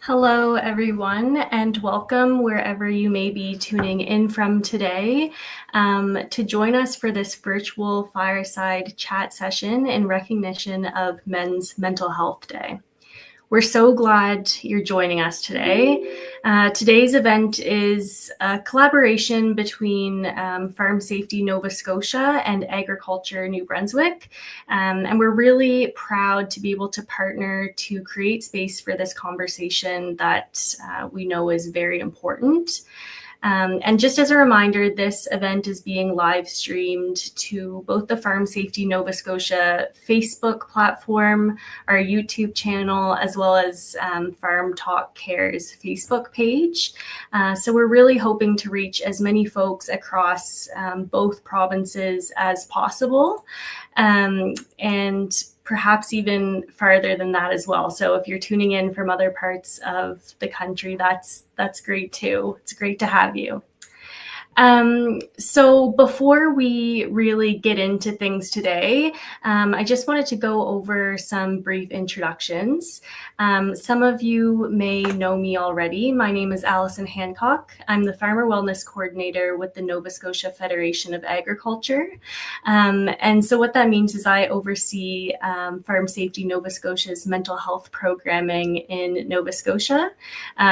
Hello, everyone, and welcome wherever you may be tuning in from today to join us for this virtual Fireside chat session in recognition of Men's Mental Health Day. We're so glad you're joining us today. Today's event is a collaboration between Farm Safety Nova Scotia and Agriculture New Brunswick. And we're really proud to be able to partner to create space for this conversation that we know is very important. And just as a reminder, this event is being live streamed to both the Farm Safety Nova Scotia Facebook platform, our YouTube channel, as well as Farm Talk Care's Facebook page. So we're really hoping to reach as many folks across both provinces as possible. And perhaps even farther than that as well. So if you're tuning in from other parts of the country, that's great too. It's great to have you. So before we really get into things today, I just wanted to go over some brief introductions. Some of you may know me already. My name is Allison Hancock. I'm the Farmer Wellness Coordinator with the Nova Scotia Federation of Agriculture. And so what that means is I oversee Farm Safety Nova Scotia's mental health programming in Nova Scotia.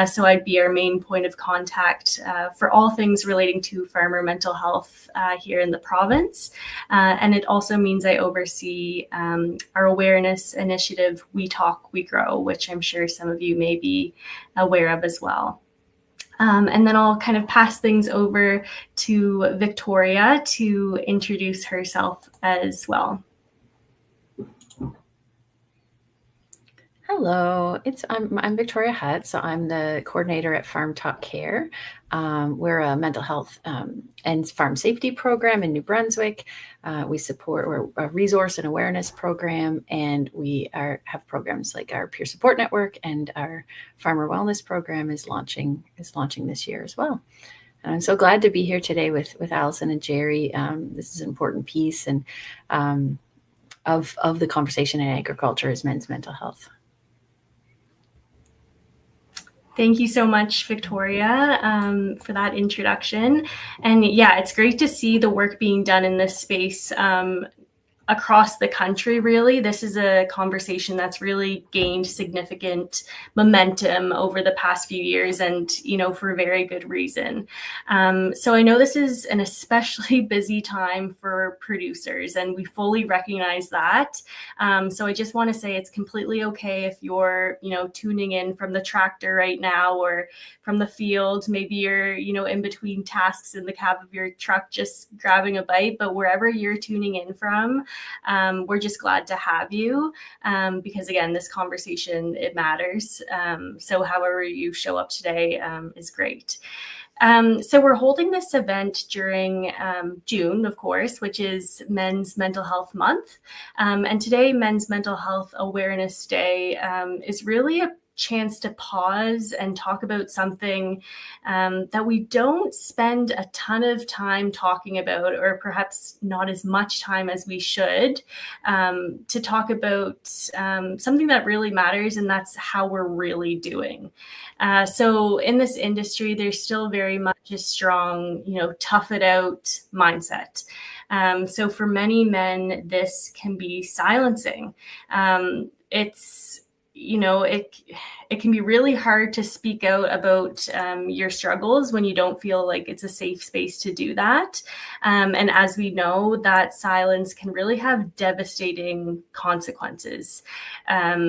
So I'd be our main point of contact for all things relating to farmer mental health here in the province. And it also means I oversee our awareness initiative, We Talk, We Grow, which I'm sure some of you may be aware of as well. And then I'll kind of pass things over to Victoria to introduce herself as well. Hello, I'm Victoria Hutt, so I'm the coordinator at Farm Talk Care. We're a mental health and farm safety program in New Brunswick. We're a resource and awareness program, and we have programs like our peer support network, and our farmer wellness program is launching this year as well. And I'm so glad to be here today with Allison and Gerry. This is an important piece and of the conversation in agriculture is men's mental health. Thank you so much, Victoria, for that introduction. And yeah, it's great to see the work being done in this space across the country, really. This is a conversation that's really gained significant momentum over the past few years, and, for very good reason. So I know this is an especially busy time for producers, and we fully recognize that. So I just want to say it's completely okay if you're, tuning in from the tractor right now or from the field. Maybe you're, in between tasks in the cab of your truck, just grabbing a bite, but wherever you're tuning in from, we're just glad to have you because, again, this conversation, it matters. So however you show up today is great. So we're holding this event during June, of course, which is Men's Mental Health Month. And today, Men's Mental Health Awareness Day is really a chance to pause and talk about something that we don't spend a ton of time talking about, or perhaps not as much time as we should, to talk about something that really matters, and that's how we're really doing. So in this industry, there's still very much a strong, tough it out mindset. So for many men, this can be silencing. It can be really hard to speak out about your struggles when you don't feel like it's a safe space to do that. And as we know, that silence can really have devastating consequences.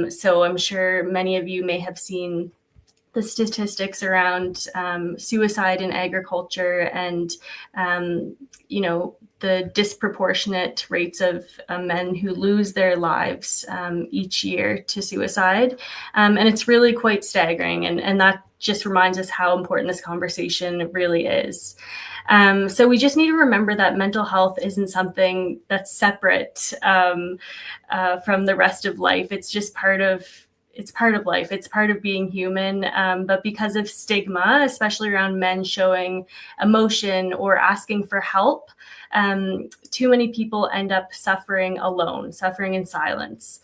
So I'm sure many of you may have seen the statistics around suicide in agriculture and, the disproportionate rates of men who lose their lives each year to suicide. And it's really quite staggering. And that just reminds us how important this conversation really is. So we just need to remember that mental health isn't something that's separate from the rest of life. It's just part of life. It's part of being human. But because of stigma, especially around men showing emotion or asking for help, too many people end up suffering alone, suffering in silence.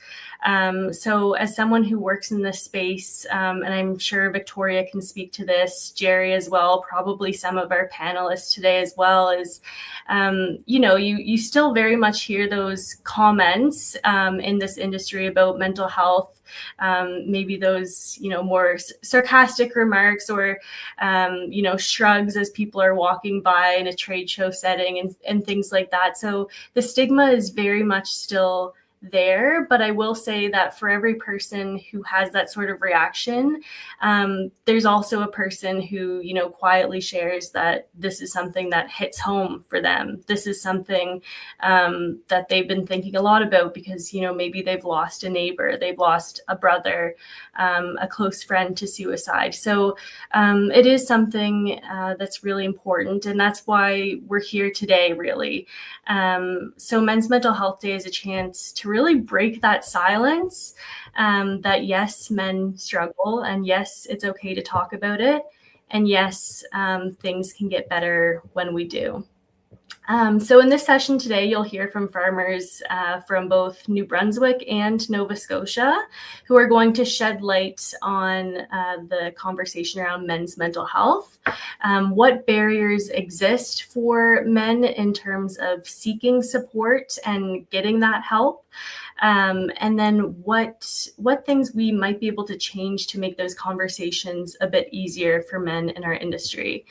So as someone who works in this space, and I'm sure Victoria can speak to this, Gerry as well, probably some of our panelists today as well, is, you still very much hear those comments in this industry about mental health, maybe those, more sarcastic remarks or, shrugs as people are walking by in a trade show setting and things like that. So the stigma is very much still there, but I will say that for every person who has that sort of reaction, there's also a person who, quietly shares that this is something that hits home for them. This is something that they've been thinking a lot about because, maybe they've lost a neighbor, they've lost a brother, a close friend to suicide. So it is something that's really important, and that's why we're here today, really. So Men's Mental Health Day is a chance to really break that silence, that yes, men struggle, and yes, it's okay to talk about it, and yes, things can get better when we do. So in this session today, you'll hear from farmers from both New Brunswick and Nova Scotia who are going to shed light on the conversation around men's mental health, what barriers exist for men in terms of seeking support and getting that help, and then what things we might be able to change to make those conversations a bit easier for men in our industry.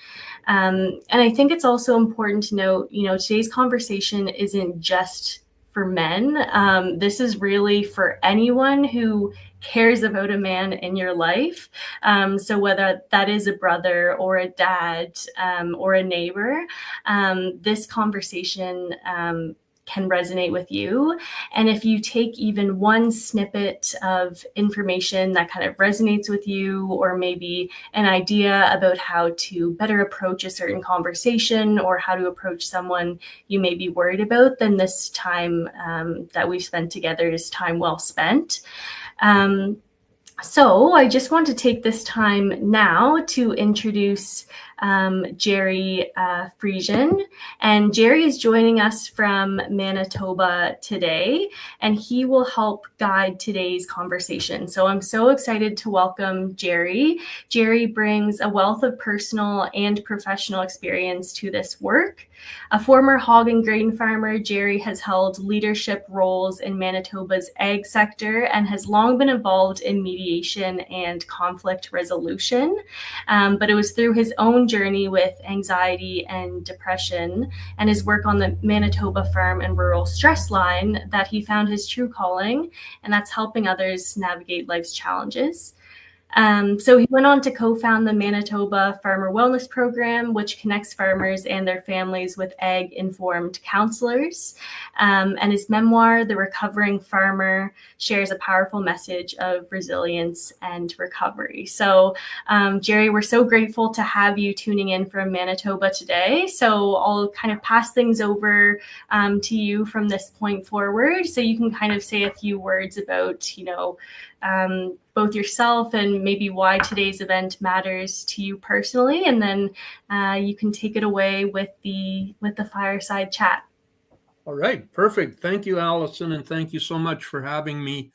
And I think it's also important to note, today's conversation isn't just for men. This is really for anyone who cares about a man in your life. So whether that is a brother or a dad or a neighbor, this conversation can resonate with you. And if you take even one snippet of information that kind of resonates with you, or maybe an idea about how to better approach a certain conversation or how to approach someone you may be worried about, then this time that we've spent together is time well spent. So I just want to take this time now to introduce Gerry Friesen. And Gerry is joining us from Manitoba today, and he will help guide today's conversation. So I'm so excited to welcome Gerry. Gerry brings a wealth of personal and professional experience to this work. A former hog and grain farmer, Gerry has held leadership roles in Manitoba's ag sector and has long been involved in mediation and conflict resolution. But it was through his own journey with anxiety and depression and his work on the Manitoba Farm and Rural Stress Line that he found his true calling, and that's helping others navigate life's challenges. So he went on to co-found the Manitoba Farmer Wellness Program, which connects farmers and their families with ag-informed counselors. And his memoir, The Recovering Farmer, shares a powerful message of resilience and recovery. So, Gerry, we're so grateful to have you tuning in from Manitoba today. So I'll kind of pass things over to you from this point forward, so you can kind of say a few words about, both yourself and maybe why today's event matters to you personally, and then you can take it away with the fireside chat. All right, perfect. Thank you, Allison, and thank you so much for having me.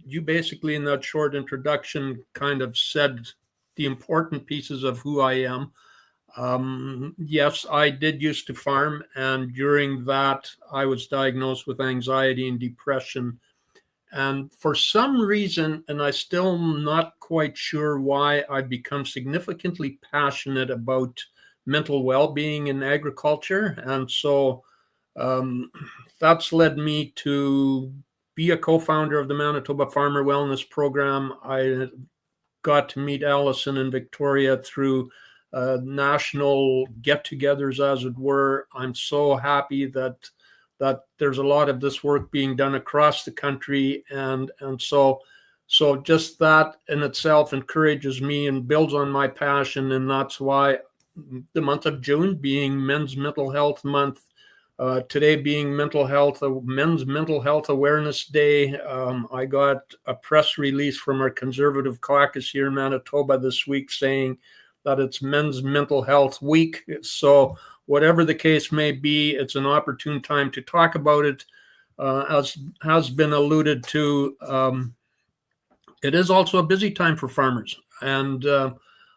You basically, in that short introduction, kind of said the important pieces of who I am. Yes, I did used to farm, and during that, I was diagnosed with anxiety and depression. And for some reason, and I still am not quite sure why, I've become significantly passionate about mental well-being in agriculture. And so that's led me to be a co-founder of the Manitoba Farmer Wellness Program. I got to meet Allison and Victoria through national get-togethers, as it were. I'm so happy that there's a lot of this work being done across the country, and so just that in itself encourages me and builds on my passion, and that's why the month of June being Men's Mental Health Month, today being Men's Mental Health Awareness Day. I got a press release from our Conservative caucus here in Manitoba this week saying that it's Men's Mental Health Week. So whatever the case may be, it's an opportune time to talk about it. As has been alluded to, it is also a busy time for farmers. And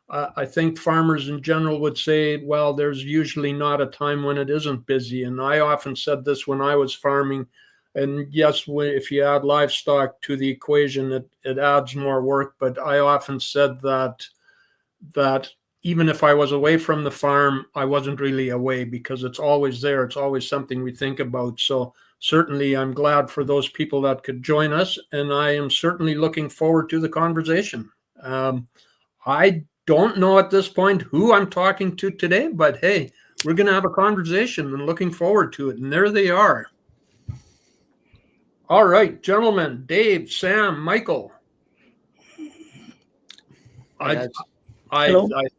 I think farmers in general would say, well, there's usually not a time when it isn't busy. And I often said this when I was farming. And yes, if you add livestock to the equation, it adds more work. But I often said that even if I was away from the farm, I wasn't really away, because it's always there. It's always something we think about. So certainly I'm glad for those people that could join us, and I am certainly looking forward to the conversation. I don't know at this point who I'm talking to today, but hey, we're going to have a conversation and looking forward to it. And there they are. All right, gentlemen, Dave, Sam, Michael. I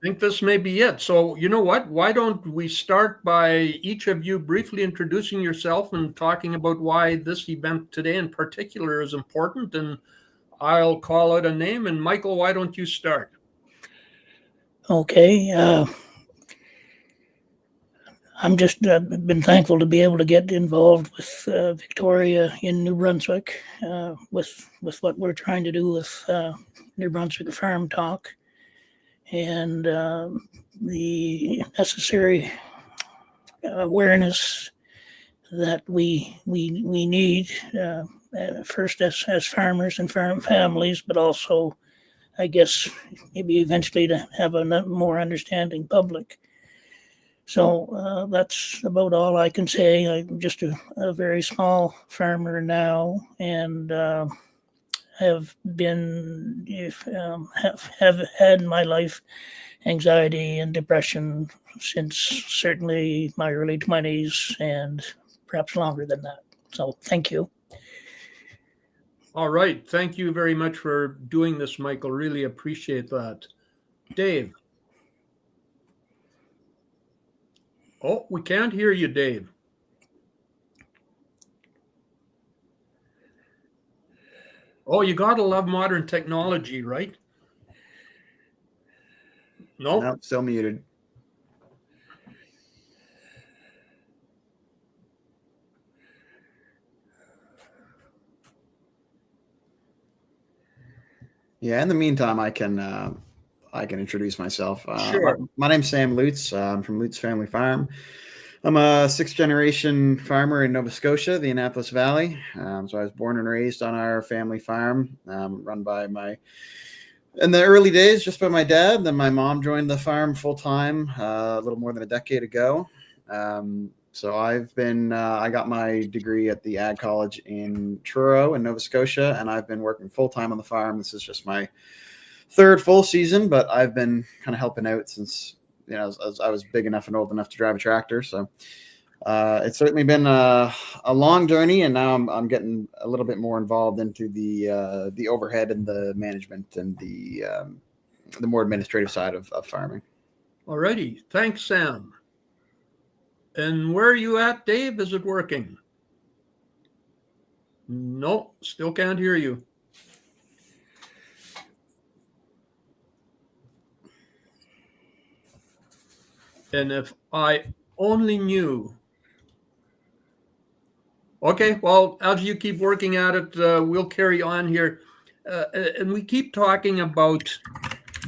think this may be it. So you know what? Why don't we start by each of you briefly introducing yourself and talking about why this event today in particular is important, and I'll call out a name. And Michael, why don't you start? Okay. I'm just been thankful to be able to get involved with Victoria in New Brunswick with what we're trying to do with New Brunswick Farm Talk, and the necessary awareness that we need first as farmers and farm families, but also, I guess, maybe eventually to have a more understanding public. So that's about all I can say. I'm just a very small farmer now, and have been have had in my life anxiety and depression since certainly my early 20s, and perhaps longer than that. So thank you. All right. Thank you very much for doing this, Michael. Really appreciate that. Dave. Oh, we can't hear you, Dave. Oh, you got to love modern technology, right? No? Nope, still muted. Yeah, in the meantime, I can introduce myself. Sure. My name's Sam Lutz. I'm from Lutz Family Farm. I'm a 6th-generation farmer in Nova Scotia, the Annapolis Valley. So I was born and raised on our family farm, run by in the early days, just by my dad. Then my mom joined the farm full-time a little more than a decade ago. So I got my degree at the Ag College in Truro in Nova Scotia, and I've been working full-time on the farm. This is just my 3rd full season, but I've been kind of helping out since, as I was big enough and old enough to drive a tractor. So it's certainly been a long journey, and now I'm getting a little bit more involved into the overhead and the management and the more administrative side of farming. All righty. Thanks, Sam. And where are you at, Dave? Is it working? No, still can't hear you. And if I only knew. Okay, well, as you keep working at it, we'll carry on here. And we keep talking about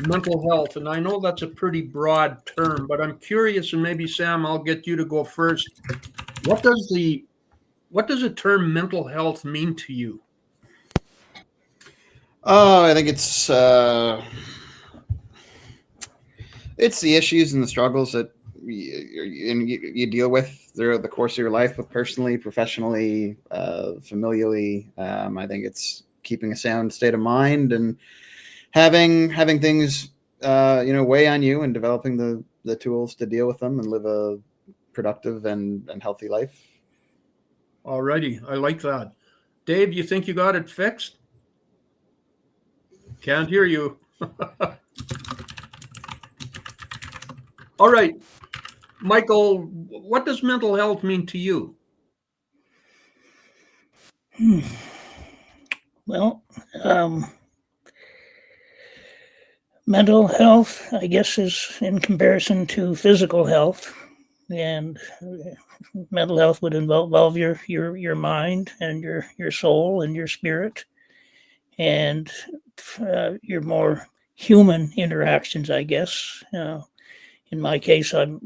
mental health, and I know that's a pretty broad term, but I'm curious, and maybe Sam, I'll get you to go first. What does the term mental health mean to you? Oh, I think it's the issues and the struggles that you deal with throughout the course of your life, but personally, professionally, familially. I think it's keeping a sound state of mind and having things weigh on you, and developing the tools to deal with them and live a productive and healthy life. All righty, I like that. Dave, you think you got it fixed? Can't hear you. All right, Michael, what does mental health mean to you? Well, mental health, I guess, is in comparison to physical health. and mental health would involve your mind and your soul and your spirit, and your more human interactions, I guess. In my case, I'm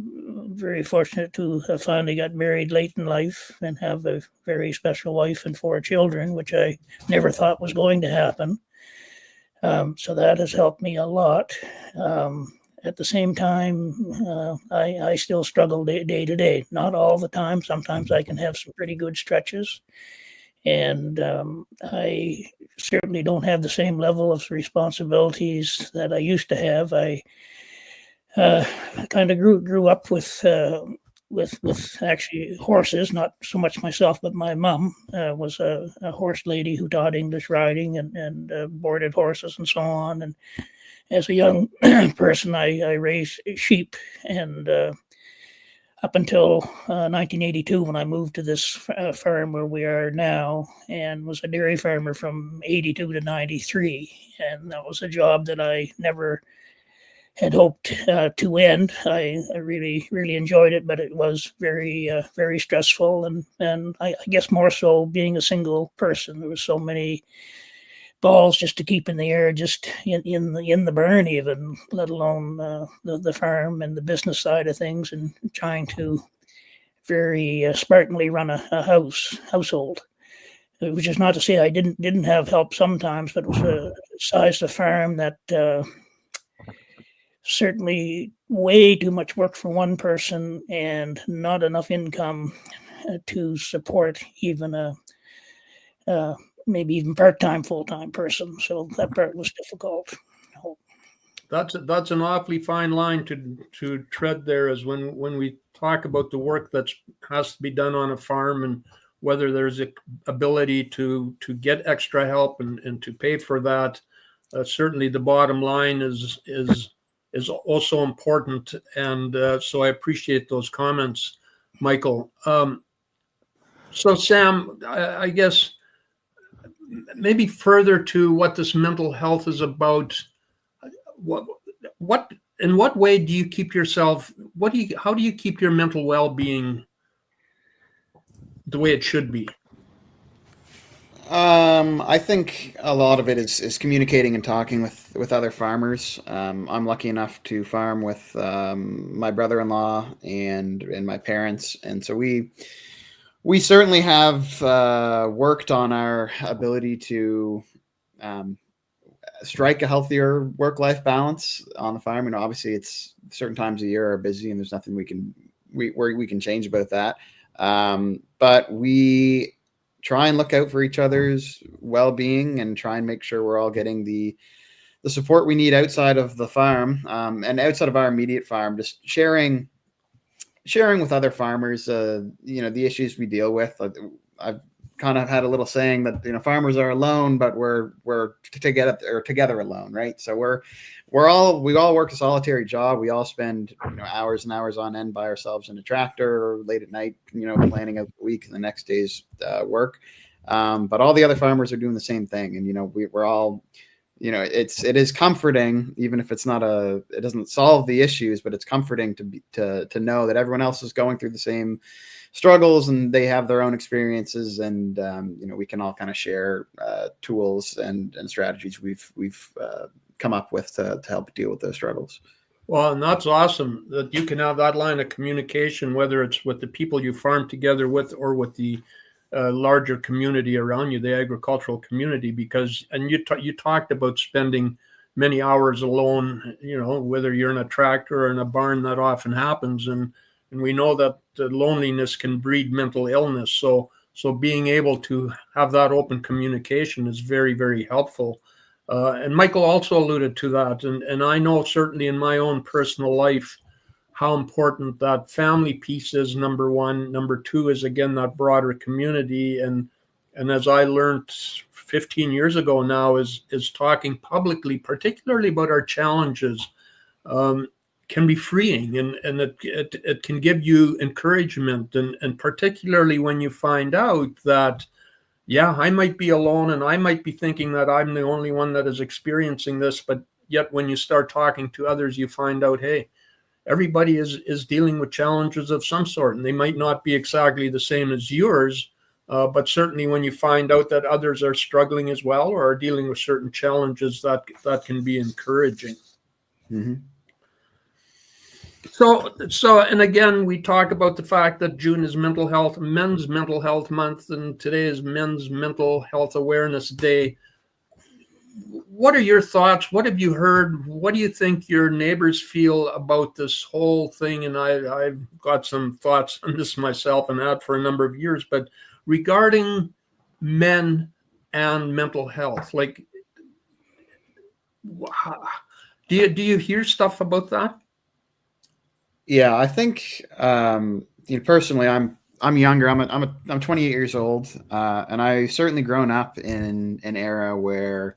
very fortunate to have finally got married late in life and have a very special wife and 4 children, which I never thought was going to happen. So that has helped me a lot. At the same time, I still struggle day to day. Not all the time. Sometimes I can have some pretty good stretches. And I certainly don't have the same level of responsibilities that I used to have. I kind of grew up with actually horses, not so much myself, but my mom was a horse lady who taught English riding and boarded horses and so on. And as a young person, I raised sheep, and up until 1982, when I moved to this farm where we are now, and was a dairy farmer from 82 to 93. And that was a job that I never had hoped to end. I really enjoyed it, but it was very stressful, and I guess more so being a single person. There were so many balls just to keep in the air, just in the barn, even, let alone the farm and the business side of things, and trying to very spartanly run a household. Which is not to say I didn't have help sometimes, but it was a size of farm that certainly way too much work for one person and not enough income to support even a maybe even part-time, full-time person. So that part was difficult. That's an awfully fine line to tread there, is when we talk about the work that has to be done on a farm, and whether there's a ability to get extra help and to pay for that. Certainly the bottom line is also important, and so I appreciate those comments, Michael. So Sam, I guess maybe further to what this mental health is about, what in what way do you keep yourself, how do you keep your mental well-being the way it should be? I think a lot of it is communicating and talking with other farmers. I'm lucky enough to farm with my brother-in-law and my parents, and so we certainly have worked on our ability to strike a healthier work-life balance on the farm. And obviously, it's certain times of year are busy, and there's nothing we can change about that. But we try and look out for each other's well-being and try and make sure we're all getting the support we need outside of the farm, and outside of our immediate farm, just sharing with other farmers, the issues we deal with. I've kind of had a little saying that, farmers are alone, but we're together alone, right? So we all work a solitary job. We all spend hours and hours on end by ourselves in a tractor, or late at night, planning out the week and the next day's work. But all the other farmers are doing the same thing, and we're all, it is comforting, even if it doesn't solve the issues, but it's comforting to know that everyone else is going through the same struggles and they have their own experiences, and we can all kind of share tools and strategies we've come up with to help deal with those struggles. Well, and that's awesome that you can have that line of communication, whether it's with the people you farm together with or with the larger community around you, the agricultural community, because, and you talked about spending many hours alone, whether you're in a tractor or in a barn. That often happens, and we know that the loneliness can breed mental illness. So being able to have that open communication is very, very helpful. And Michael also alluded to that, and I know certainly in my own personal life how important that family piece is, number one. Number two is, again, that broader community. And as I learned 15 years ago now, is talking publicly, particularly about our challenges, can be freeing, and it can give you encouragement. And particularly when you find out that, yeah, I might be alone and I might be thinking that I'm the only one that is experiencing this, but yet when you start talking to others, you find out, hey, everybody is dealing with challenges of some sort, and they might not be exactly the same as yours, but certainly when you find out that others are struggling as well or are dealing with certain challenges, that can be encouraging. Mm-hmm. So, and again, we talk about the fact that June is Men's Mental Health Month, and today is Men's Mental Health Awareness Day. What are your thoughts? What have you heard? What do you think your neighbors feel about this whole thing? And I've got some thoughts on this myself and had for a number of years, but regarding men and mental health, like, do you hear stuff about that? Yeah, I think personally, I'm younger. I'm 28 years old, and I certainly grown up in an era where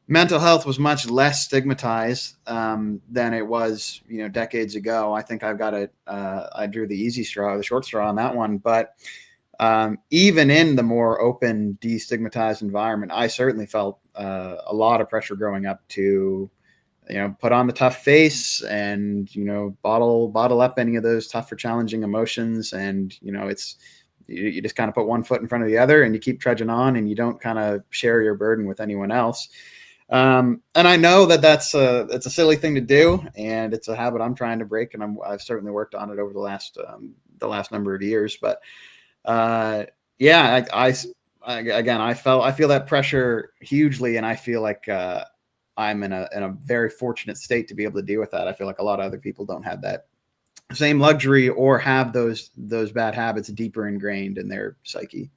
mental health was much less stigmatized than it was, decades ago. I think I drew the short straw on that one. But even in the more open, destigmatized environment, I certainly felt a lot of pressure growing up to, put on the tough face and, bottle up any of those tough or challenging emotions. And, you just kind of put one foot in front of the other and you keep trudging on and you don't kind of share your burden with anyone else. And I know that it's a silly thing to do, and it's a habit I'm trying to break, and I've certainly worked on it over the last number of years. But I feel that pressure hugely, and I feel like I'm in a very fortunate state to be able to deal with that. I feel like a lot of other people don't have that same luxury or have those bad habits deeper ingrained in their psyche.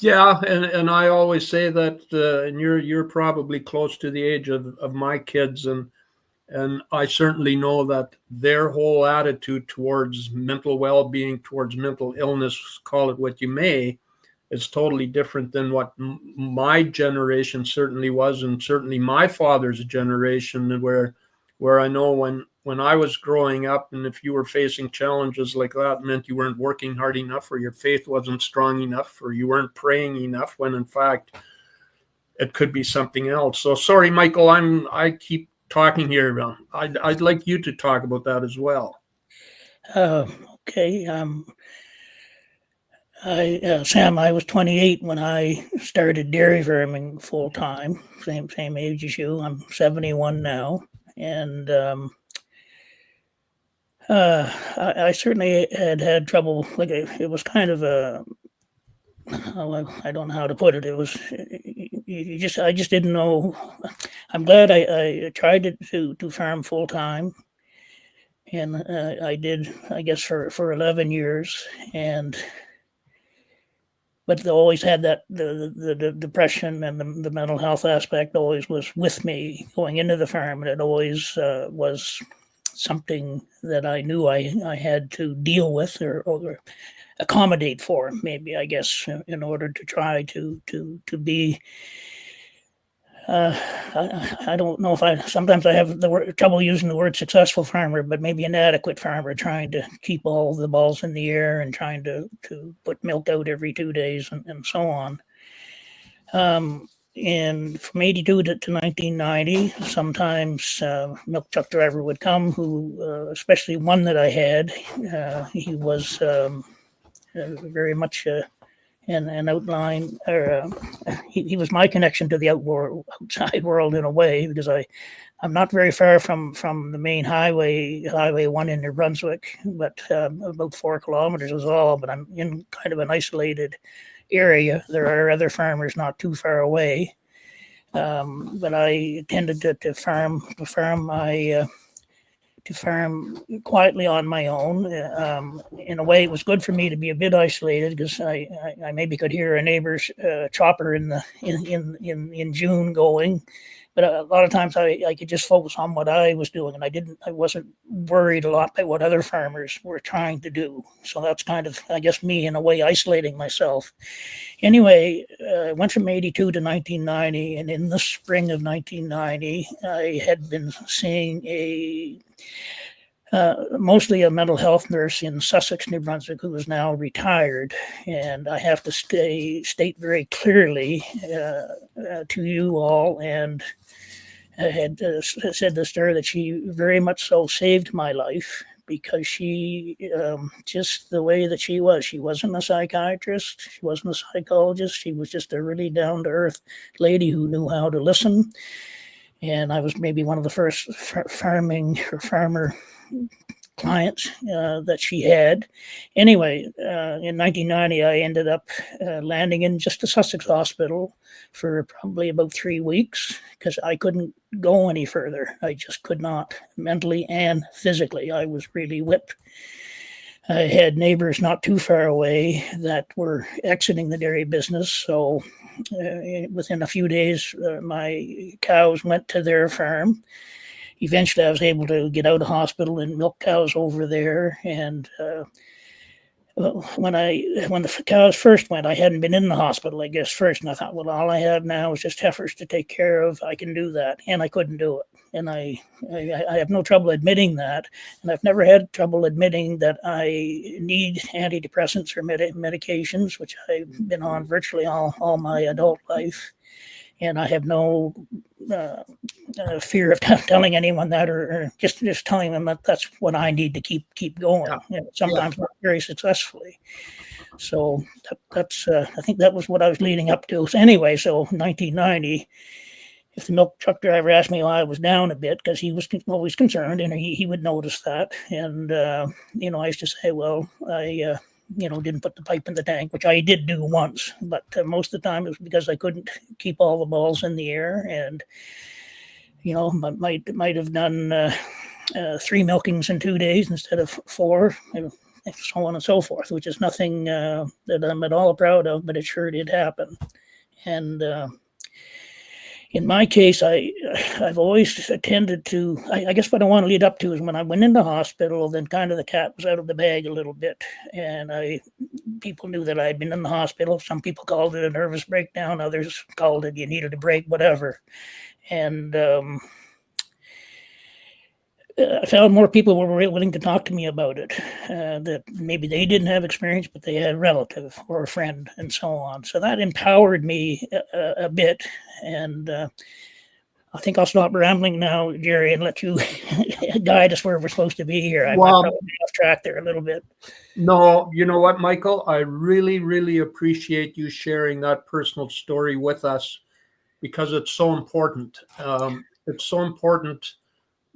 Yeah, and I always say that, and you're probably close to the age of my kids, and I certainly know that their whole attitude towards mental well-being, towards mental illness, call it what you may, is totally different than what my generation certainly was, and certainly my father's generation, where I know when I was growing up, and if you were facing challenges like that, it meant you weren't working hard enough, or your faith wasn't strong enough, or you weren't praying enough, when in fact it could be something else. So sorry, Michael, I keep talking here. I'd like you to talk about that as well. Okay. Sam, I was 28 when I started dairy farming full time. Same age as you. I'm 71 now, and I certainly had trouble. Like it was kind of I don't know how to put it. It was I just didn't know. I'm glad I tried to farm full time, and I did, I guess, for 11 years, but they always had that the depression and the mental health aspect always was with me going into the farm, and it always was something that I knew I had to deal with or accommodate for, maybe, I guess, in order to try to be. I don't know if sometimes I have trouble using the word successful farmer, but maybe an adequate farmer, trying to keep all the balls in the air and trying to put milk out every 2 days and so on. And from 82 to 1990, sometimes milk truck driver would come, who, especially one that I had, he was very much an outline, or he was my connection to the outside world in a way, because I'm not very far from the main highway 1 in New Brunswick, but about 4 kilometers is all. But I'm in kind of an isolated area. There are other farmers not too far away, but I tended to farm quietly on my own. In a way, it was good for me to be a bit isolated, because I maybe could hear a neighbor's chopper in June going, but a lot of times I could just focus on what I was doing, and I wasn't worried a lot by what other farmers were trying to do. So that's kind of, I guess, me in a way isolating myself. Anyway, I went from 82 to 1990, and in the spring of 1990, I had been seeing mostly a mental health nurse in Sussex, New Brunswick, who is now retired. And I have to state very clearly to you all and had said this to her, that she very much so saved my life, because she, just the way that she wasn't a psychiatrist, she wasn't a psychologist, she was just a really down-to-earth lady who knew how to listen. And I was maybe one of the first farmer clients that she had. Anyway, in 1990, I ended up landing in just the Sussex Hospital for probably about 3 weeks, because I couldn't go any further. I just could not, mentally and physically. I was really whipped. I had neighbors not too far away that were exiting the dairy business. So within a few days, my cows went to their farm. Eventually, I was able to get out of hospital and milk cows over there. And when the cows first went, I hadn't been in the hospital, I guess, first. And I thought, well, all I have now is just heifers to take care of. I can do that. And I couldn't do it. And I have no trouble admitting that. And I've never had trouble admitting that I need antidepressants or medications, which I've been on virtually all my adult life. And I have no fear of telling anyone that, or just telling them that that's what I need to keep going. Yeah. Sometimes not very successfully. So that's I think that was what I was leading up to. So anyway, so 1990, if the milk truck driver asked me why I was down a bit, because he was always concerned, and he would notice that. And I used to say, well, I didn't put the pipe in the tank, which I did do once, but most of the time it was because I couldn't keep all the balls in the air. And might have done 3 milkings in 2 days instead of 4, and so on and so forth, which is nothing that I'm at all proud of, but it sure did happen. And in my case, I've always tended to, I guess what I want to lead up to is when I went into hospital, then kind of the cat was out of the bag a little bit. And people knew that I'd been in the hospital. Some people called it a nervous breakdown. Others called it you needed a break, whatever. And I found more people were willing to talk to me about it, that maybe they didn't have experience, but they had a relative or a friend and so on. So that empowered me a bit. And I think I'll stop rambling now, Gerry, and let you guide us where we're supposed to be here. I'm probably off track there a little bit. No, you know what, Michael? I really, really appreciate you sharing that personal story with us, because it's so important. It's so important.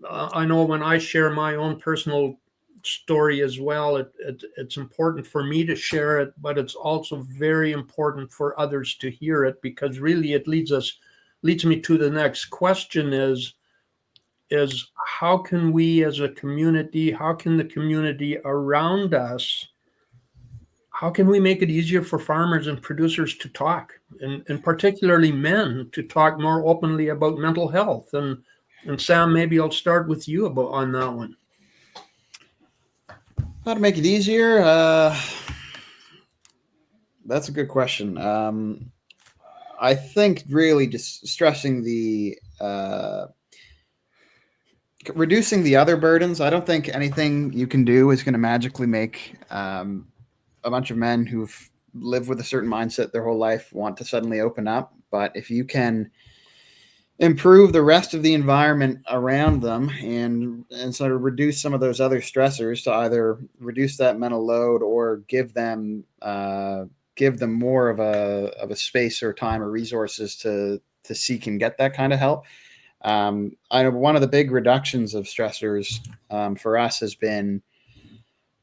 I know when I share my own personal story as well, it's important for me to share it, but it's also very important for others to hear it, because really it leads me to the next question is how can we as a community, how can the community around us, how can we make it easier for farmers and producers to talk, and particularly men to talk more openly about mental health? And Sam, maybe I'll start with you on that one. How to make it easier? That's a good question. I think really just stressing reducing the other burdens. I don't think anything you can do is going to magically make a bunch of men who've lived with a certain mindset their whole life want to suddenly open up. But if you can improve the rest of the environment around them and sort of reduce some of those other stressors to either reduce that mental load or give them more of a space or time or resources to seek and get that kind of help. I know one of the big reductions of stressors for us has been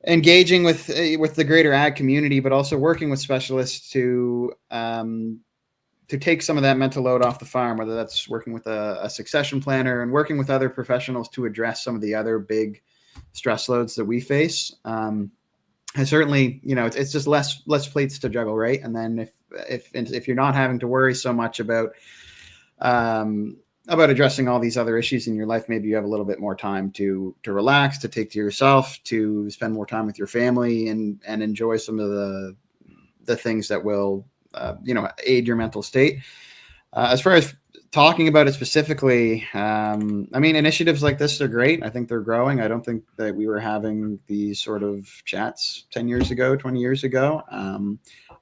engaging with the greater ag community, but also working with specialists to take some of that mental load off the farm, whether that's working with a succession planner and working with other professionals to address some of the other big stress loads that we face. And certainly, it's just less plates to juggle, right? And then if you're not having to worry so much about addressing all these other issues in your life, maybe you have a little bit more time to relax, to take to yourself, to spend more time with your family and enjoy some of the things that will aid your mental state. As far as talking about it specifically, initiatives like this are great. I think they're growing. I don't think that we were having these sort of chats 10 years ago, 20 years ago.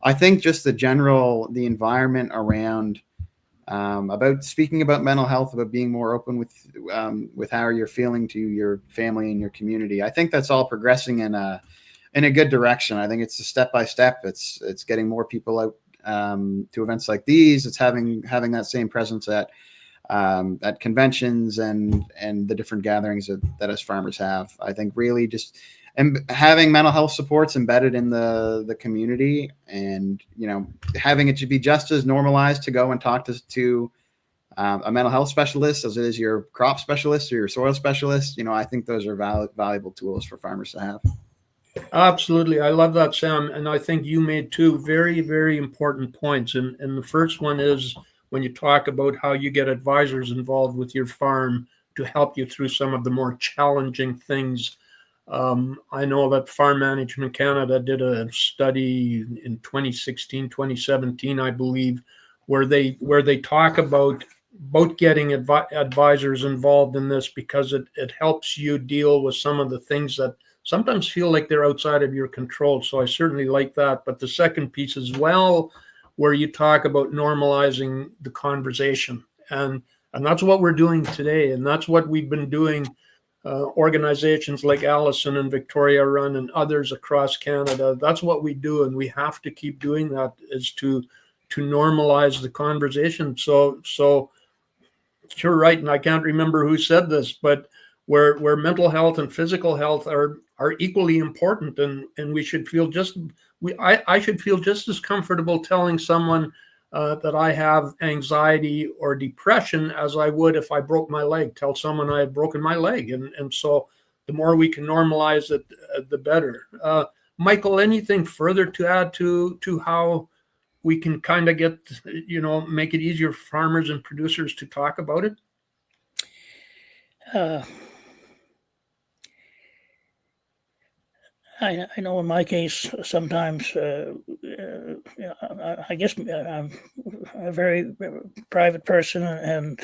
I think just the environment around about speaking about mental health, about being more open with how you're feeling to your family and your community. I think that's all progressing in a good direction. I think it's a step by step. It's getting more people out to events like these. It's having that same presence at conventions and the different gatherings that us farmers have. I think really just having mental health supports embedded in the community, and having it to be just as normalized to go and talk to a mental health specialist as it is your crop specialist or your soil specialist. I think those are valuable tools for farmers to have. Absolutely. I love that, Sam. And I think you made two very, very important points. And the first one is when you talk about how you get advisors involved with your farm to help you through some of the more challenging things. I know that Farm Management Canada did a study in 2016, 2017, I believe, where they talk about getting advisors involved in this, because it helps you deal with some of the things that sometimes feel like they're outside of your control. So I certainly like that. But the second piece as well, where you talk about normalizing the conversation, and that's what we're doing today, and that's what we've been doing. Organizations like Allison and Victoria run, and others across Canada. That's what we do, and we have to keep doing that, is to normalize the conversation. So you're right, and I can't remember who said this, but where mental health and physical health are equally important, and we should feel I should feel just as comfortable telling someone that I have anxiety or depression as I would if I broke my leg. Tell someone I had broken my leg, and so the more we can normalize it, the better. Michael, anything further to add to how we can kind of get, make it easier for farmers and producers to talk about it? I know in my case, sometimes, I guess I'm a very private person, and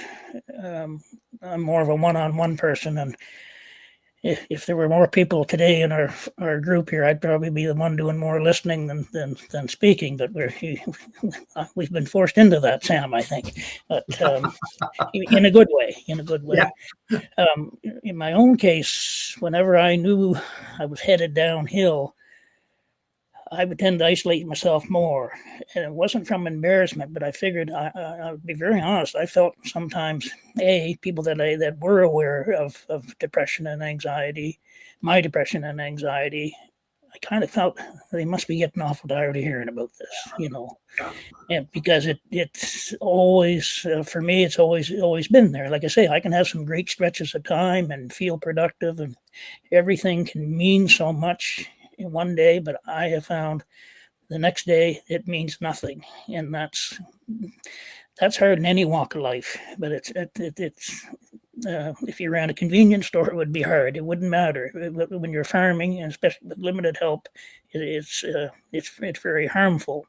I'm more of a one-on-one person. And if there were more people today in our group here, I'd probably be the one doing more listening than speaking. But we've been forced into that, Sam, I think, but in a good way. Yeah. In my own case, whenever I knew I was headed downhill, I would tend to isolate myself more. And it wasn't from embarrassment, but I figured I would be very honest. I felt sometimes, people that were aware of depression and anxiety, my depression and anxiety, I kind of felt they must be getting awful tired of hearing about this, and because it's always, for me, it's always been there. Like I say, I can have some great stretches of time and feel productive, and everything can mean so much in one day, but I have found the next day it means nothing, and that's hard in any walk of life. But it's if you ran a convenience store, it would be hard. It wouldn't matter. When you're farming, and especially with limited help, it's very harmful.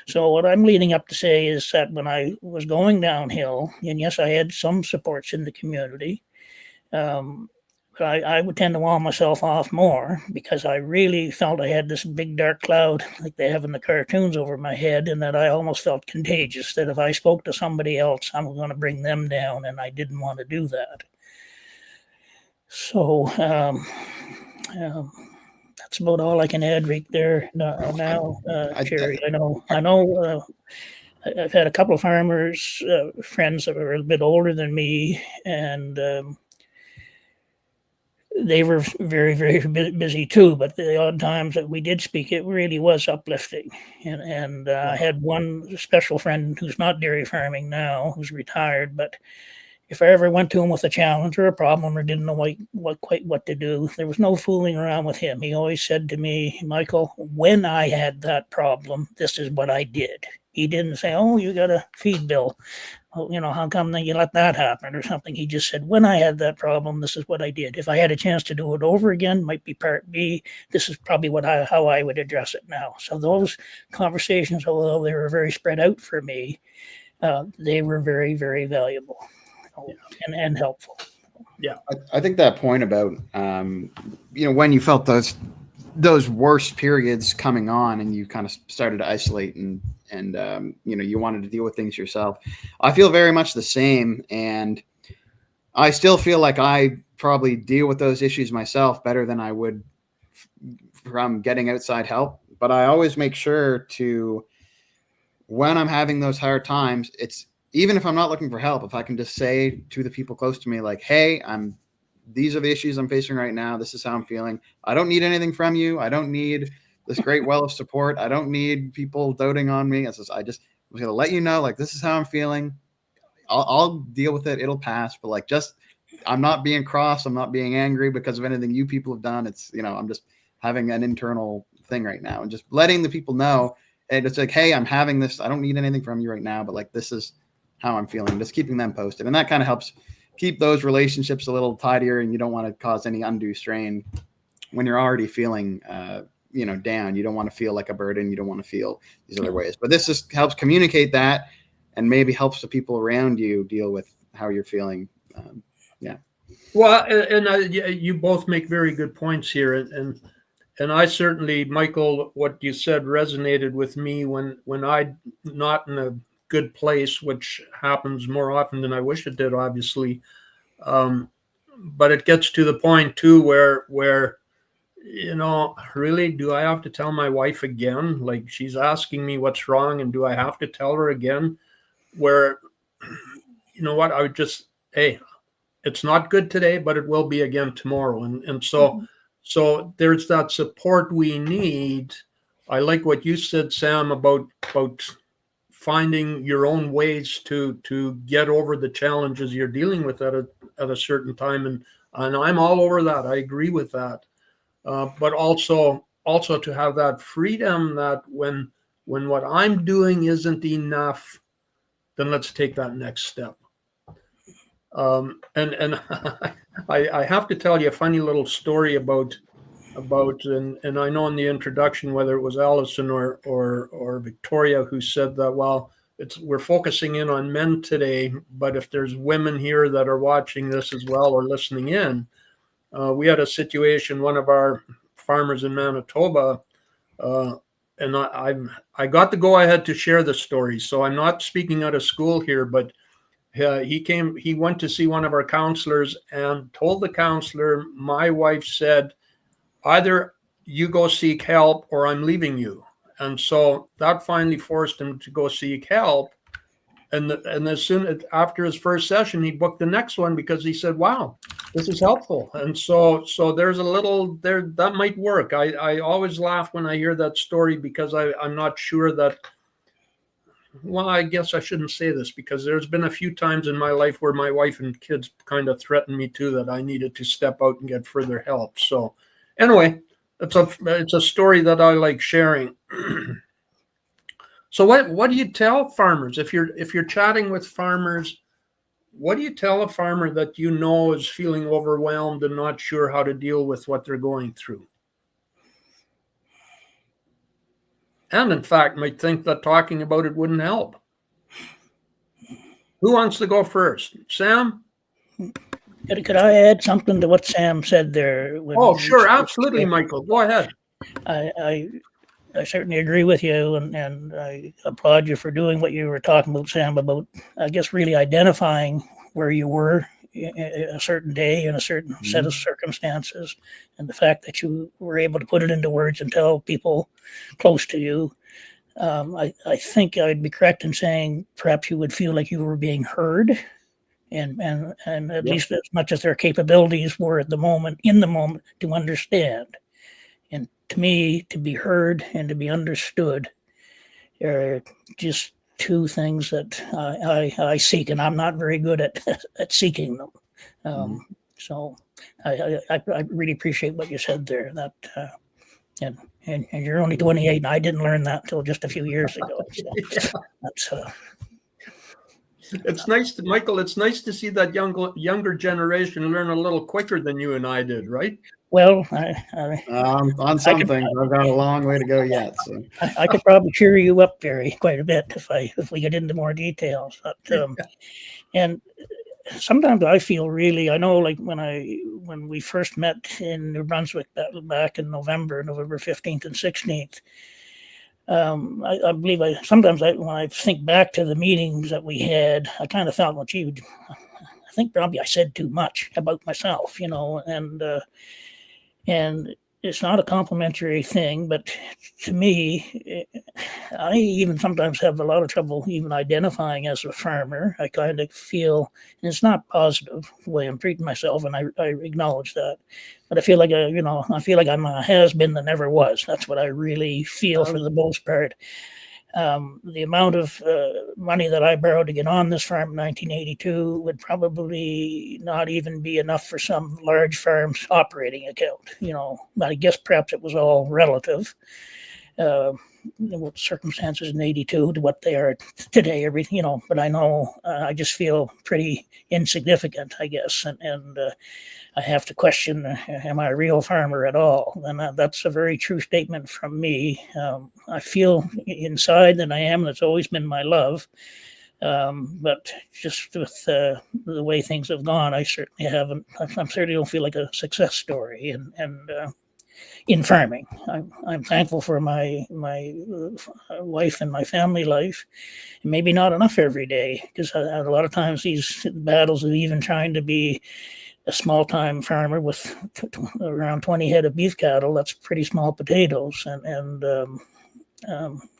So what I'm leading up to say is that when I was going downhill, and yes, I had some supports in the community, but I would tend to wall myself off more, because I really felt I had this big dark cloud like they have in the cartoons over my head, and that I almost felt contagious, that if I spoke to somebody else, I'm going to bring them down, and I didn't want to do that. So that's about all I can add right there now, Gerry. I know I've had a couple of farmers, friends that were a bit older than me, and they were very, very busy too, but the odd times that we did speak, it really was uplifting. And I had one special friend who's not dairy farming now, who's retired, but if I ever went to him with a challenge or a problem or didn't know quite what to do, there was no fooling around with him. He always said to me, Michael, when I had that problem, this is what I did. He didn't say, oh, you got a feed bill. Oh, how come you let that happen or something? He just said, when I had that problem, this is what I did. If I had a chance to do it over again, might be part B, this is probably how I would address it now. So those conversations, although they were very spread out for me, they were very, very valuable and helpful. Yeah. I think that point about, when you felt those those worst periods coming on, and you kind of started to isolate and you wanted to deal with things yourself. I feel very much the same, and I still feel like I probably deal with those issues myself better than I would from getting outside help. But I always make sure to, when I'm having those hard times, it's, even if I'm not looking for help, if I can just say to the people close to me, like, hey, these are the issues I'm facing right now. This is how I'm feeling. I don't need anything from you. I don't need this great well of support. I don't need people doting on me. I'm going to let you know, like, this is how I'm feeling. I'll deal with it. It'll pass. But like, just, I'm not being cross. I'm not being angry because of anything you people have done. It's, I'm just having an internal thing right now, and just letting the people know. And it's like, hey, I'm having this. I don't need anything from you right now, but like, this is how I'm feeling. Just keeping them posted. And that kind of helps keep those relationships a little tidier, and you don't want to cause any undue strain when you're already feeling, down. You don't want to feel like a burden. You don't want to feel these other ways. But this just helps communicate that, and maybe helps the people around you deal with how you're feeling. Well, and you both make very good points here, and I certainly, Michael, what you said resonated with me when I'm not in a good place, which happens more often than I wish it did, obviously. But it gets to the point too where really, do I have to tell my wife again? Like, she's asking me what's wrong, and do I have to tell her again? Where, you know what, I would just, hey, it's not good today, but it will be again tomorrow. And so there's that support we need. I like what you said, Sam, about finding your own ways to get over the challenges you're dealing with at a certain time. And I'm all over that. I agree with that. But also to have that freedom that when what I'm doing isn't enough, then let's take that next step. And I have to tell you a funny little story about and I know in the introduction, whether it was Allison or Victoria who said that, well, we're focusing in on men today, but if there's women here that are watching this as well or listening in, we had a situation, one of our farmers in Manitoba, and I got the go ahead to share the story, so I'm not speaking out of school here, but he went to see one of our counselors and told the counselor, my wife said, either you go seek help or I'm leaving you. And so that finally forced him to go seek help. And as soon as after his first session, he booked the next one because he said, wow, this is helpful. And so there's a little there that might work. I always laugh when I hear that story because I'm not sure that, well, I guess I shouldn't say this because there's been a few times in my life where my wife and kids kind of threatened me too that I needed to step out and get further help. So anyway, it's a story that I like sharing. So what do you tell farmers if you're chatting with farmers? What do you tell a farmer that you know is feeling overwhelmed and not sure how to deal with what they're going through? And in fact, might think that talking about it wouldn't help. Who wants to go first? Sam? Could I add something to what Sam said there? Oh, sure. Absolutely, Michael. Go ahead. I certainly agree with you, and I applaud you for doing what you were talking about, Sam, about, I guess, really identifying where you were a certain day in a certain set of circumstances, and the fact that you were able to put it into words and tell people close to you. I think I'd be correct in saying perhaps you would feel like you were being heard, and at least as much as their capabilities were in the moment to understand. And to me, to be heard and to be understood are just two things that I seek, and I'm not very good at seeking them. So I really appreciate what you said there. That and you're only 28, and I didn't learn that until just a few years ago. So that's. It's nice, Michael. It's nice to see that younger generation learn a little quicker than you and I did, right? Well, on some things, I've got a long way to go yet. So I could probably cheer you up, Gerry, quite a bit if we get into more details. But, and sometimes I feel really, I know, like when we first met in New Brunswick back in November 15th and 16th, I believe sometimes when I think back to the meetings that we had, I kind of thought, well, gee, I think probably I said too much about myself, and it's not a complimentary thing, but to me, I even sometimes have a lot of trouble even identifying as a farmer. I kind of feel, and it's not positive the way I'm treating myself, and I acknowledge that. But I feel like I feel like I'm a has-been that never was. That's what I really feel for the most part. The amount of money that I borrowed to get on this farm in 1982 would probably not even be enough for some large farm's operating account. But I guess perhaps it was all relative. What circumstances in 82 to what they are today, everything, but I know I just feel pretty insignificant, I guess. And I have to question, am I a real farmer at all? And that's a very true statement from me. I feel inside that I am. That's always been my love. But just with the way things have gone, I certainly haven't. I certainly don't feel like a success story. And in farming, I'm thankful for my wife and my family life. Maybe not enough every day, because a lot of times these battles of even trying to be a small-time farmer with around 20 head of beef cattle, that's pretty small potatoes.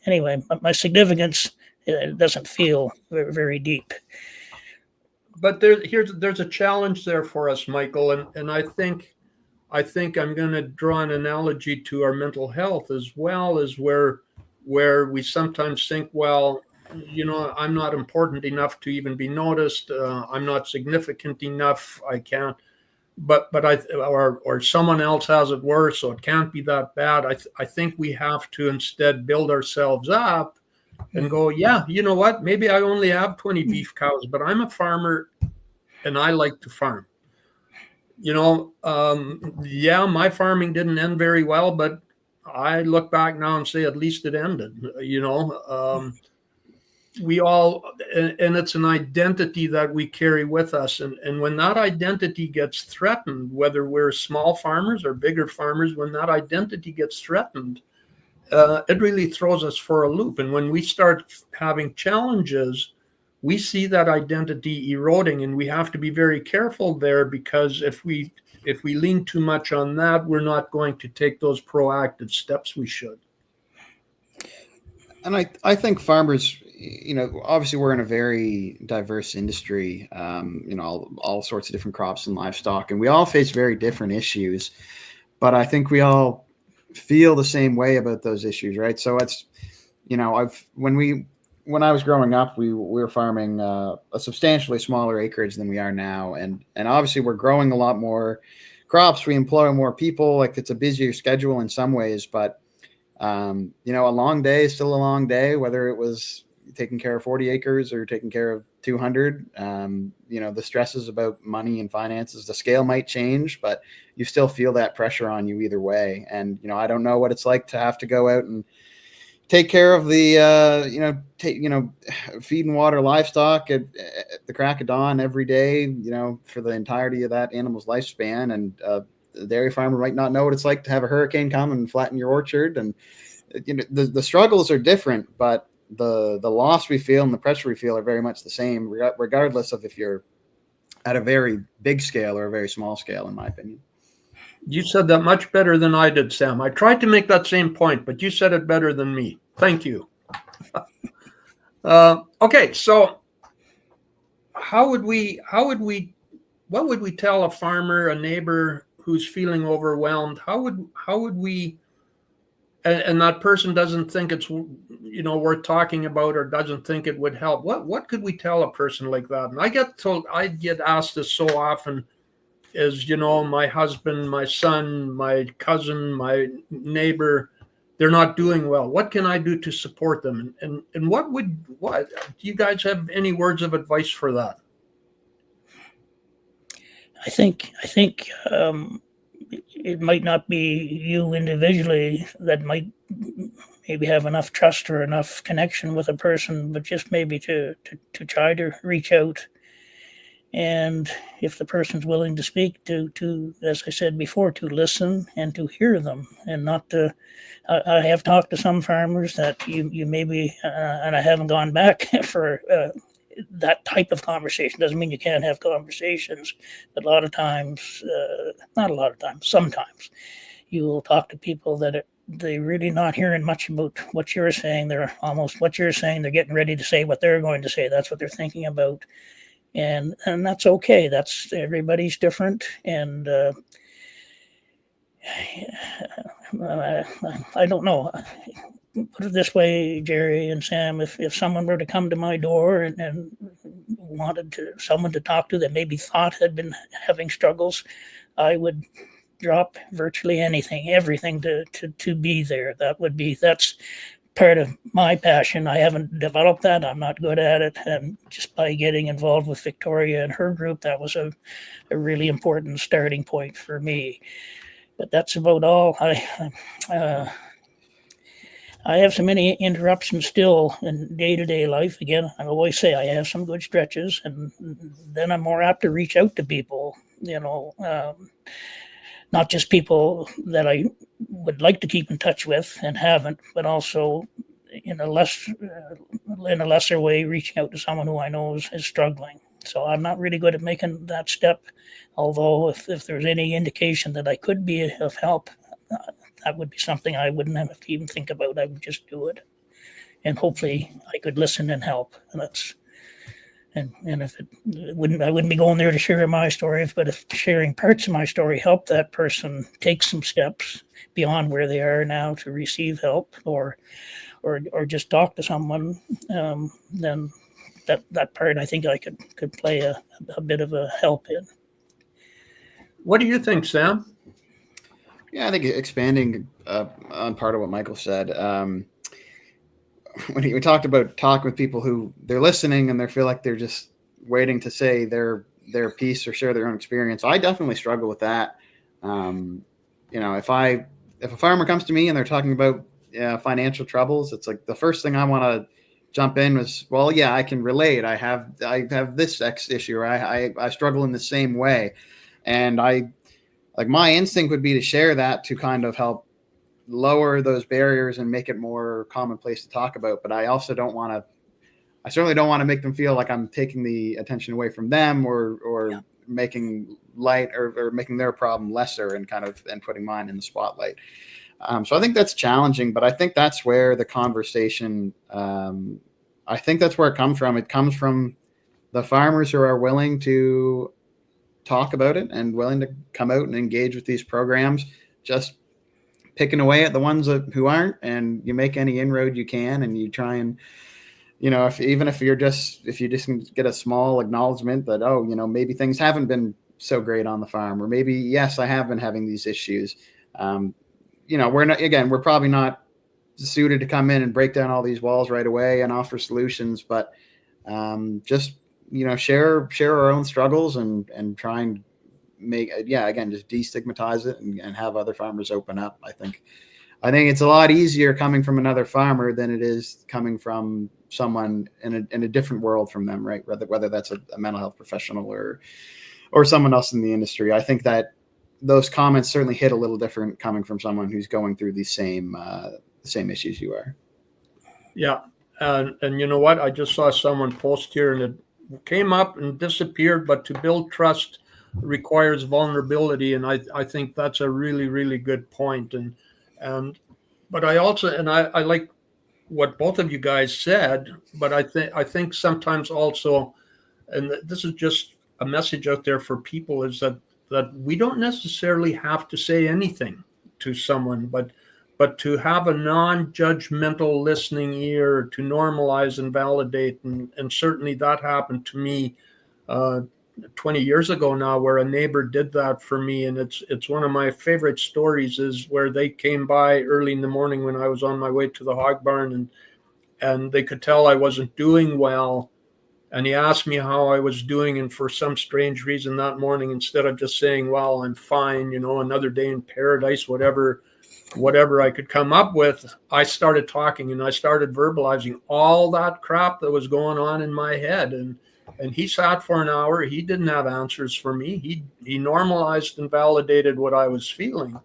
Anyway, my significance doesn't feel very, very deep. But there's a challenge there for us, Michael, and I think I'm going to draw an analogy to our mental health as well, as where we sometimes think, well, I'm not important enough to even be noticed. I'm not significant enough. I can't. But or someone else has it worse, so it can't be that bad. I think we have to instead build ourselves up and go, yeah, you know what? Maybe I only have 20 beef cows, but I'm a farmer and I like to farm. Yeah, my farming didn't end very well, but I look back now and say at least it ended. We all, and it's an identity that we carry with us. And when that identity gets threatened, whether we're small farmers or bigger farmers, when that identity gets threatened, it really throws us for a loop. And when we start having challenges, we see that identity eroding, and we have to be very careful there, because if we lean too much on that, we're not going to take those proactive steps we should. And I think farmers, obviously we're in a very diverse industry, all sorts of different crops and livestock, and we all face very different issues, but I think we all feel the same way about those issues, right? So it's, when I was growing up, we were farming a substantially smaller acreage than we are now. And obviously we're growing a lot more crops. We employ more people. Like, it's a busier schedule in some ways, but a long day is still a long day, whether it was taking care of 40 acres or taking care of 200. The stresses about money and finances, the scale might change, but you still feel that pressure on you either way. And, I don't know what it's like to have to go out and take care of the, feed and water livestock at the crack of dawn every day, for the entirety of that animal's lifespan. And the dairy farmer might not know what it's like to have a hurricane come and flatten your orchard. And, the struggles are different, but the loss we feel and the pressure we feel are very much the same, regardless of if you're at a very big scale or a very small scale, in my opinion. You said that much better than I did, Sam. I tried to make that same point, but you said it better than me. Thank you. Okay, so what would we tell a farmer, a neighbor who's feeling overwhelmed? How would we, and that person doesn't think it's, worth talking about, or doesn't think it would help? What could we tell a person like that? And I get asked this so often, is, my husband, my son, my cousin, my neighbor, they're not doing well. What can I do to support them? And what do you guys have any words of advice for that? I think it might not be you individually that might maybe have enough trust or enough connection with a person, but just maybe to try to reach out And if the person's willing to speak, to as I said before, to listen and to hear them, and not to. I have talked to some farmers that you maybe, and I haven't gone back for that type of conversation. Doesn't mean you can't have conversations, but a lot of times, not a lot of times, sometimes you will talk to people that they're really not hearing much about what you're saying. They're almost what you're saying. They're getting ready to say what they're going to say. That's what they're thinking about. And that's okay. That's everybody's different. And I don't know. Put it this way, Gerry and Sam, if someone were to come to my door and wanted someone to talk to that maybe thought had been having struggles, I would drop virtually everything to be there. That's part of my passion. I haven't developed that. I'm not good at it. And just by getting involved with Victoria and her group, that was a really important starting point for me. But that's about all. I have so many interruptions still in day-to-day life. Again, I always say I have some good stretches, and then I'm more apt to reach out to people, not just people that I would like to keep in touch with and haven't, but also in a lesser way, reaching out to someone who I know is struggling. So I'm not really good at making that step. Although if there's any indication that I could be of help, that would be something I wouldn't have to even think about. I would just do it, and hopefully I could listen and help. And if I wouldn't be going there to share my story, but if sharing parts of my story help that person take some steps beyond where they are now to receive help, or just talk to someone, then that part I think I could play a bit of a help in. What do you think, Sam? Yeah, I think expanding on part of what Michael said, when we talked about talking with people who they're listening and they feel like they're just waiting to say their piece or share their own experience, I definitely struggle with that. If a farmer comes to me and they're talking about financial troubles, it's like the first thing I want to jump in was, well, yeah, I can relate. I have this X issue, or I struggle in the same way. And my instinct would be to share that to kind of help lower those barriers and make it more commonplace to talk about. But I also certainly don't want to make them feel like I'm taking the attention away from them or making light or making their problem lesser and putting mine in the spotlight. So I think that's challenging, but I think that's where the conversation, I think that's where it comes from. It comes from the farmers who are willing to talk about it and willing to come out and engage with these programs, just picking away at the ones who aren't, and you make any inroad you can, and you try and, if you just can get a small acknowledgement that, maybe things haven't been so great on the farm, or maybe, yes, I have been having these issues. We're probably not suited to come in and break down all these walls right away and offer solutions, but just share our own struggles and try and just destigmatize it and have other farmers open up. I think it's a lot easier coming from another farmer than it is coming from someone in a different world from them, right? Whether that's a mental health professional or someone else in the industry. I think that those comments certainly hit a little different coming from someone who's going through the same issues you are. Yeah. And you know what? I just saw someone post here, and it came up and disappeared, but to build trust requires vulnerability. And I think that's a really, really good point. But I also, and I like what both of you guys said, but I think sometimes also, and this is just a message out there for people, is that we don't necessarily have to say anything to someone, but to have a non-judgmental listening ear, to normalize and validate. And certainly that happened to me 20 years ago now, where a neighbor did that for me. And it's one of my favorite stories, is where they came by early in the morning when I was on my way to the hog barn, and they could tell I wasn't doing well. And he asked me how I was doing. And for some strange reason that morning, instead of just saying, well, I'm fine, another day in paradise, whatever I could come up with, I started talking, and I started verbalizing all that crap that was going on in my head. And he sat for an hour. He didn't have answers for me. He normalized and validated what I was feeling.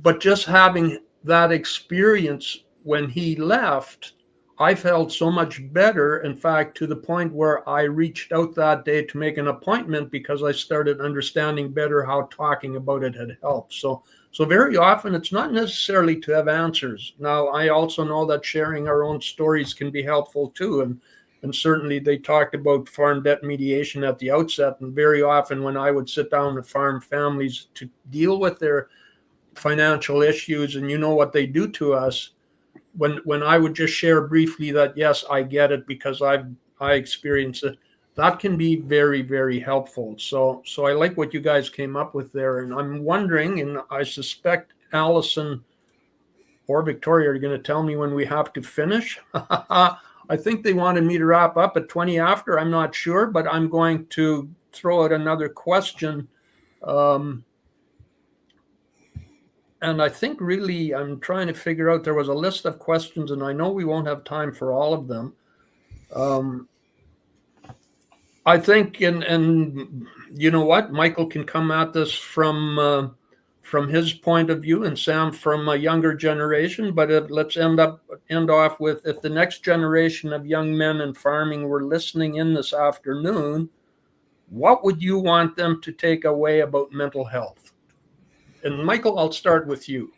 But just having that experience when he left, I felt so much better. In fact, to the point where I reached out that day to make an appointment because I started understanding better how talking about it had helped. So very often it's not necessarily to have answers. Now, I also know that sharing our own stories can be helpful too. And certainly they talked about farm debt mediation at the outset. And very often when I would sit down with farm families to deal with their financial issues, and you know what they do to us, when I would just share briefly that, yes, I get it because I experienced it, that can be very, very helpful. So I like what you guys came up with there. And I'm wondering, and I suspect Allison or Victoria are going to tell me when we have to finish. I think they wanted me to wrap up at 20 after. I'm not sure, but I'm going to throw out another question. And I think really I'm trying to figure out, there was a list of questions, and I know we won't have time for all of them. I think, and you know what, Michael can come at this from his point of view, and Sam from a younger generation. But let's end off with, if the next generation of young men in farming were listening in this afternoon, what would you want them to take away about mental health? And Michael, I'll start with you.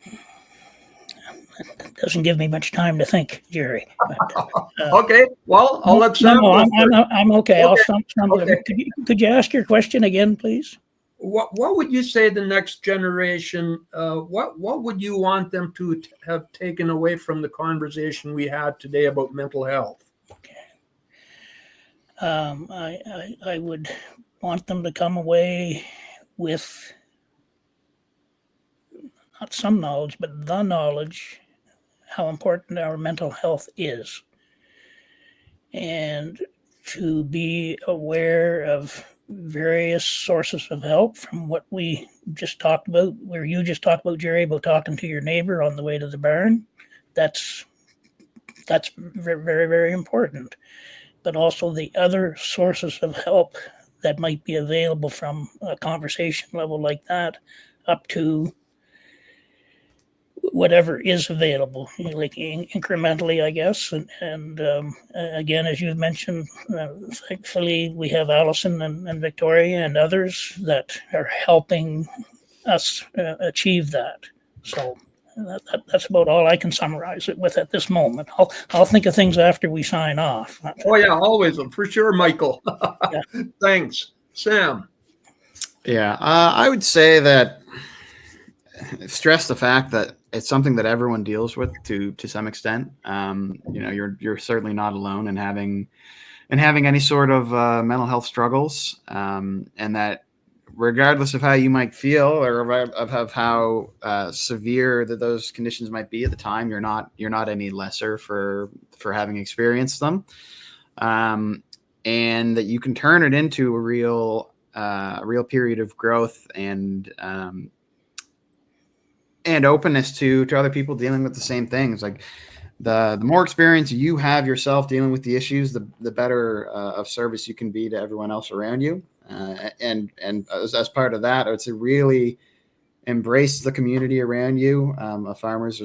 It doesn't give me much time to think, Gerry. But, okay, well, I'll let Sam. No, I'm okay. Okay. Could you ask your question again, please? What would you say the next generation? What would you want them to have taken away from the conversation we had today about mental health? Okay. I would want them to come away with not some knowledge, but the knowledge how important our mental health is, and to be aware of various sources of help, from what we just talked about, where you just talked about, Gerry, about talking to your neighbor on the way to the barn. That's very, very, very important. But also the other sources of help that might be available, from a conversation level like that up to whatever is available, like incrementally, I guess. And again, as you've mentioned, thankfully we have Allison and Victoria and others that are helping us achieve that. So that's about all I can summarize it with at this moment. I'll think of things after we sign off. Oh yeah, always, for sure, Michael. Yeah. Thanks, Sam. Yeah, I would say that, stress the fact that it's something that everyone deals with to some extent. You're certainly not alone in having any sort of mental health struggles, and that regardless of how you might feel, or of how severe that those conditions might be at the time, you're not any lesser for having experienced them, and that you can turn it into a real period of growth and openness to other people dealing with the same things. Like the more experience you have yourself dealing with the issues, the better of service you can be to everyone else around you. And as part of that, it's to really embrace the community around you. Of farmers,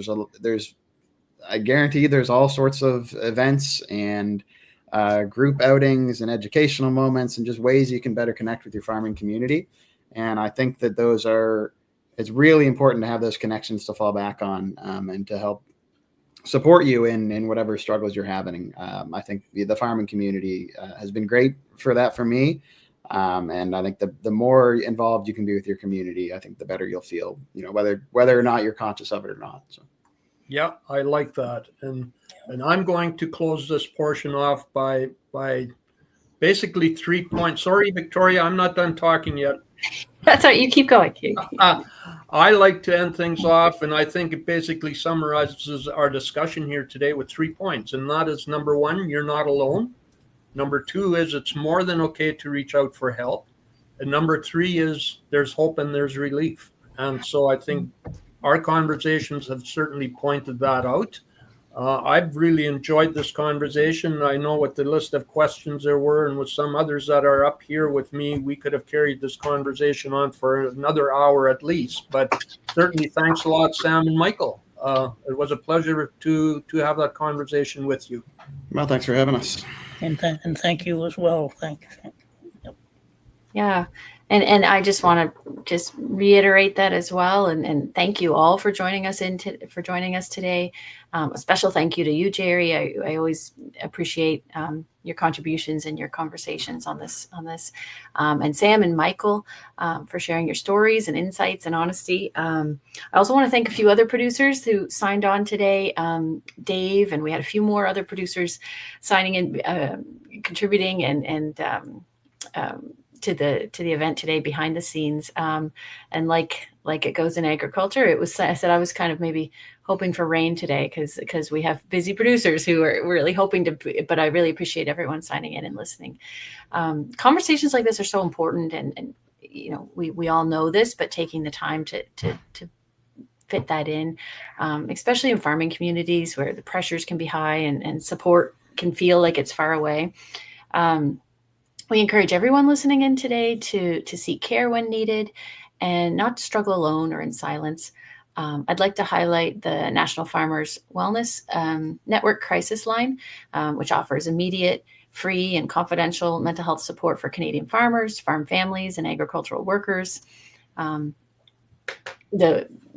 I guarantee there's all sorts of events and group outings and educational moments and just ways you can better connect with your farming community. And I think that it's really important to have those connections to fall back on, and to help support you in whatever struggles you're having. I think the farming community has been great for that for me. And I think the more involved you can be with your community, I think the better you'll feel, whether or not you're conscious of it or not. So. Yeah, I like that. And I'm going to close this portion off by basically 3 points. Sorry, Victoria, I'm not done talking yet. That's all right. You keep going. I like to end things off, and I think it basically summarizes our discussion here today with 3 points. And that is, number 1, you're not alone. Number 2 is it's more than okay to reach out for help. And number 3 is there's hope and there's relief. And so I think our conversations have certainly pointed that out. I've really enjoyed this conversation. I know with the list of questions there were, and with some others that are up here with me, we could have carried this conversation on for another hour at least. But certainly, thanks a lot, Sam and Michael. It was a pleasure to have that conversation with you. Well, thanks for having us. And thank you as well. Thank you. Yeah. And I just want to just reiterate that as well. And thank you all for joining us today. A special thank you to you, Gerry. I always appreciate your contributions and your conversations on this. And Sam and Michael for sharing your stories and insights and honesty. I also want to thank a few other producers who signed on today. Dave, and we had a few more other producers signing in, contributing and to the event today behind the scenes. And like it goes in agriculture, I said I was kind of maybe hoping for rain today because we have busy producers who are really hoping to, but I really appreciate everyone signing in and listening. Conversations like this are so important, and you know, we all know this, but taking the time to fit that in, especially in farming communities where the pressures can be high and support can feel like it's far away. We encourage everyone listening in today to seek care when needed and not to struggle alone or in silence. I'd like to highlight the National Farmers Wellness Network Crisis Line, which offers immediate, free, and confidential mental health support for Canadian farmers, farm families, and agricultural workers.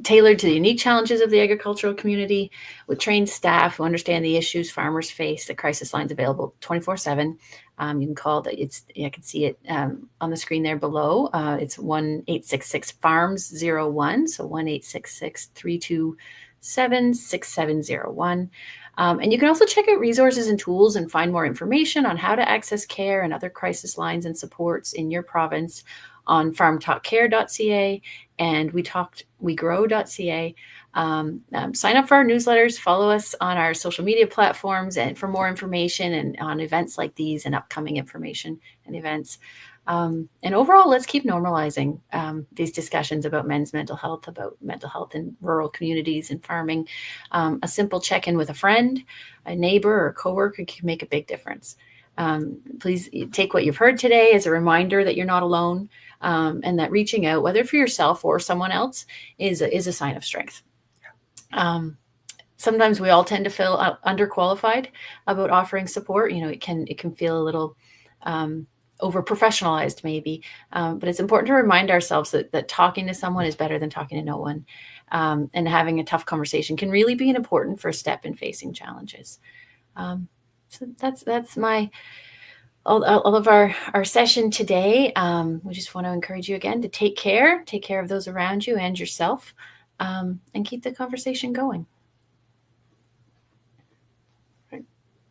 Tailored to the unique challenges of the agricultural community with trained staff who understand the issues farmers face. The crisis line's available 24/7. You can call that. I can see it on the screen there below. It's 1-866-FARMS-01. So 1-866-327-6701. And you can also check out resources and tools and find more information on how to access care and other crisis lines and supports in your province on farmtalkcare.ca and wegrow.ca. Sign up for our newsletters, follow us on our social media platforms, and for more information and on events like these and upcoming information and events. And overall, let's keep normalizing these discussions about men's mental health, about mental health in rural communities and farming. A simple check-in with a friend, a neighbor, or a coworker can make a big difference. Please take what you've heard today as a reminder that you're not alone, and that reaching out, whether for yourself or someone else, is a sign of strength. Sometimes we all tend to feel underqualified about offering support. You know, it can feel a little over professionalized maybe, but it's important to remind ourselves that talking to someone is better than talking to no one, and having a tough conversation can really be an important first step in facing challenges. So that's all of our session today. We just want to encourage you again to take care of those around you and yourself, and keep the conversation going.